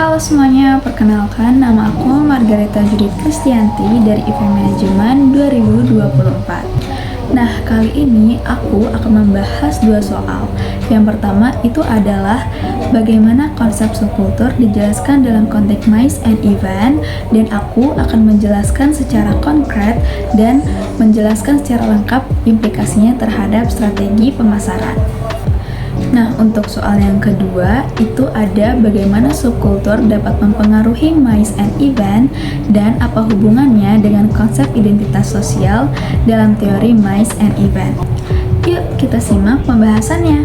Halo semuanya, perkenalkan nama aku Margareta Judith Kristianti dari Event Management 2024. Nah, kali ini aku akan membahas dua soal. Yang pertama itu adalah bagaimana konsep subkultur dijelaskan dalam konteks MICE and event, dan aku akan menjelaskan secara konkret dan menjelaskan secara lengkap implikasinya terhadap strategi pemasaran. Nah, untuk soal yang kedua, itu ada bagaimana subkultur dapat mempengaruhi MICE and event dan apa hubungannya dengan konsep identitas sosial dalam teori MICE and event. Yuk, kita simak pembahasannya.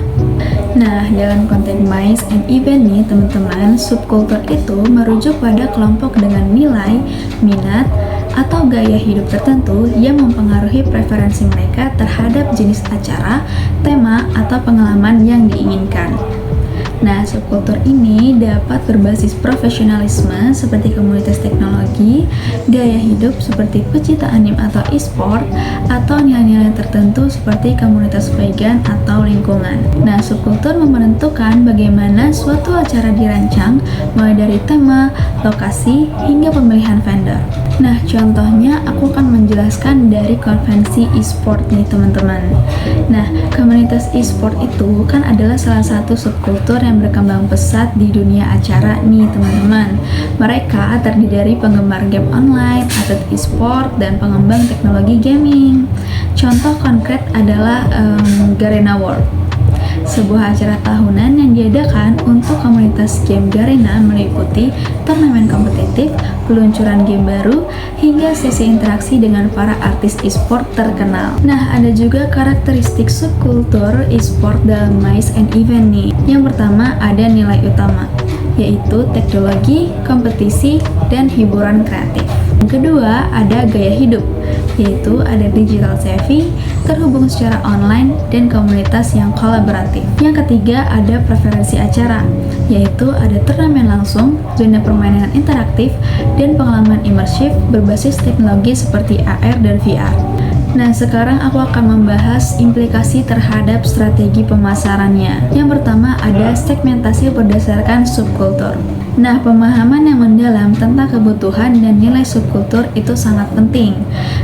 Nah, dalam konteks MICE and event nih teman-teman, subkultur itu merujuk pada kelompok dengan nilai, minat, atau gaya hidup tertentu yang mempengaruhi preferensi mereka terhadap jenis acara, tema, atau pengalaman yang diinginkan. Nah, subkultur ini dapat berbasis profesionalisme seperti komunitas teknologi, gaya hidup seperti pecinta anime atau e-sport, atau nilai-nilai tertentu seperti komunitas vegan atau lingkungan. Nah, subkultur menentukan bagaimana suatu acara dirancang, mulai dari tema, lokasi, hingga pemilihan vendor. Nah, contohnya aku akan menjelaskan dari konvensi e-sport nih teman-teman. Nah, komunitas e-sport itu kan adalah salah satu subkultur yang berkembang pesat di dunia acara nih teman-teman. Mereka terdiri dari penggemar game online, atlet e-sport, dan pengembang teknologi gaming. Contoh konkret adalah Garena World, sebuah acara tahunan yang diadakan untuk komunitas game Garena, meliputi turnamen kompetitif, peluncuran game baru, hingga sesi interaksi dengan para artis e-sport terkenal. Nah, ada juga karakteristik subkultur e-sport dalam MICE and event nih. Yang pertama ada nilai utama, yaitu teknologi, kompetisi, dan hiburan kreatif. Yang kedua ada gaya hidup, yaitu ada digital savvy, terhubung secara online, dan komunitas yang kolaboratif. Yang ketiga ada preferensi acara, yaitu ada turnamen langsung, zona permainan interaktif, dan pengalaman imersif berbasis teknologi seperti AR dan VR. Nah, sekarang aku akan membahas implikasi terhadap strategi pemasarannya. Yang pertama ada segmentasi berdasarkan subkultur. Nah, pemahaman yang mendalam tentang kebutuhan dan nilai subkultur itu sangat penting.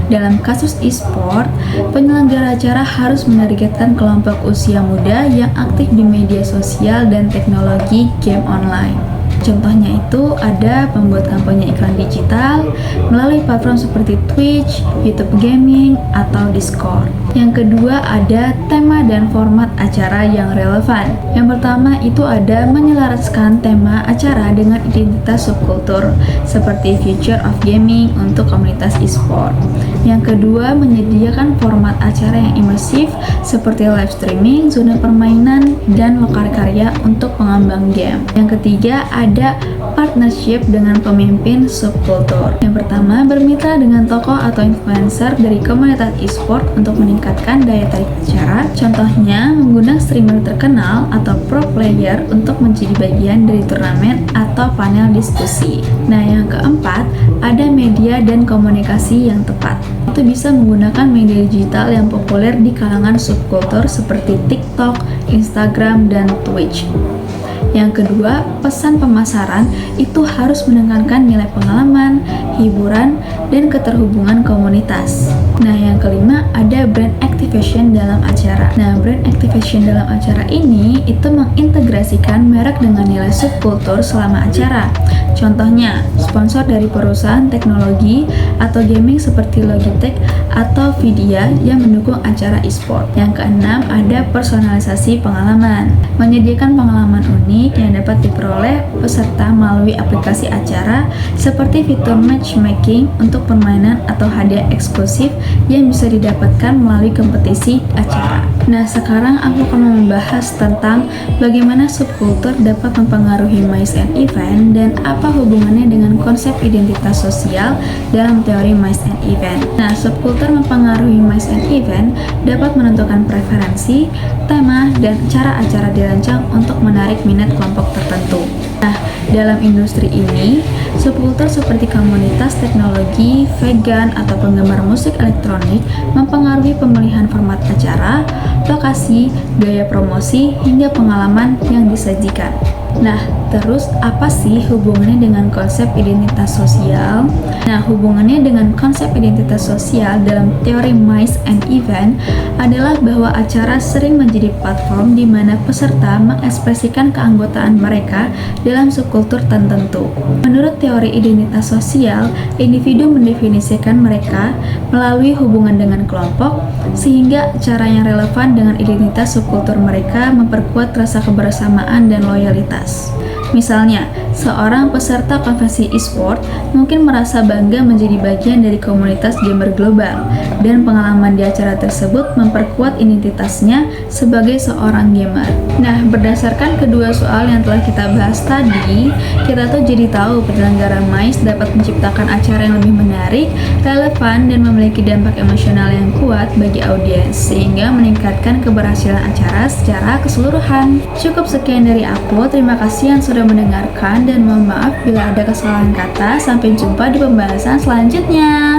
Dalam kasus e-sport, penyelenggara acara harus menargetkan kelompok usia muda yang aktif di media sosial dan teknologi game online. Contohnya itu ada pembuat kampanye iklan digital melalui platform seperti Twitch, YouTube Gaming, atau Discord. Yang kedua ada tema dan format acara yang relevan. Yang pertama itu ada menyelaraskan tema acara dengan identitas subkultur seperti Future of Gaming untuk komunitas e-sport. Yang kedua menyediakan format acara yang imersif seperti live streaming, zona permainan, dan lokal karya untuk pengembang game. Yang ketiga ada partnership dengan pemimpin subkultur. Yang pertama, bermitra dengan tokoh atau influencer dari komunitas e-sport untuk meningkatkan daya tarik acara. Contohnya, mengundang streamer terkenal atau pro player untuk menjadi bagian dari turnamen atau panel diskusi. Nah, yang keempat, ada media dan komunikasi yang tepat. Itu bisa menggunakan media digital yang populer di kalangan subkultur seperti TikTok, Instagram, dan Twitch. Yang kedua, pesan pemasaran itu harus menekankan nilai pengalaman, hiburan, dan keterhubungan komunitas. Nah, yang kelima ada brand activation dalam acara. Nah, brand activation dalam acara ini itu mengintegrasikan merek dengan nilai subkultur selama acara. Contohnya, sponsor dari perusahaan teknologi atau gaming seperti Logitech atau Vidya yang mendukung acara e-sport. Yang keenam ada personalisasi pengalaman. Menyediakan pengalaman unik yang dapat diperoleh peserta melalui aplikasi acara seperti fitur matchmaking untuk permainan atau hadiah eksklusif yang bisa didapatkan melalui kompetisi acara. Nah, sekarang aku akan membahas tentang bagaimana subkultur dapat mempengaruhi MICE and event dan apa hubungannya dengan konsep identitas sosial dalam teori MICE and event. Nah, subkultur mempengaruhi MICE and event dapat menentukan preferensi, tema, dan cara acara dirancang untuk menarik minat kelompok tertentu. Nah, dalam industri ini, subkultur seperti komunitas teknologi, vegan, atau penggemar musik elektronik mempengaruhi pemilihan format acara, lokasi, gaya promosi, hingga pengalaman yang disajikan. Nah, terus apa sih hubungannya dengan konsep identitas sosial? Nah, hubungannya dengan konsep identitas sosial dalam teori Mice and Event adalah bahwa acara sering menjadi platform di mana peserta mengekspresikan keanggotaan mereka dalam subkultur tertentu. Menurut teori identitas sosial, individu mendefinisikan mereka melalui hubungan dengan kelompok, sehingga acara yang relevan dengan identitas subkultur mereka memperkuat rasa kebersamaan dan loyalitas. Misalnya, seorang peserta konvensi e-sport mungkin merasa bangga menjadi bagian dari komunitas gamer global, dan pengalaman di acara tersebut memperkuat identitasnya sebagai seorang gamer. Nah, berdasarkan kedua soal yang telah kita bahas tadi, kita tuh jadi tahu penyelenggara MICE dapat menciptakan acara yang lebih menarik, relevan, dan memiliki dampak emosional yang kuat bagi audiens, sehingga meningkatkan keberhasilan acara secara keseluruhan. Cukup sekian dari aku, terima kasih yang sudah mendengarkan dan mohon maaf bila ada kesalahan kata. Sampai jumpa di pembahasan selanjutnya.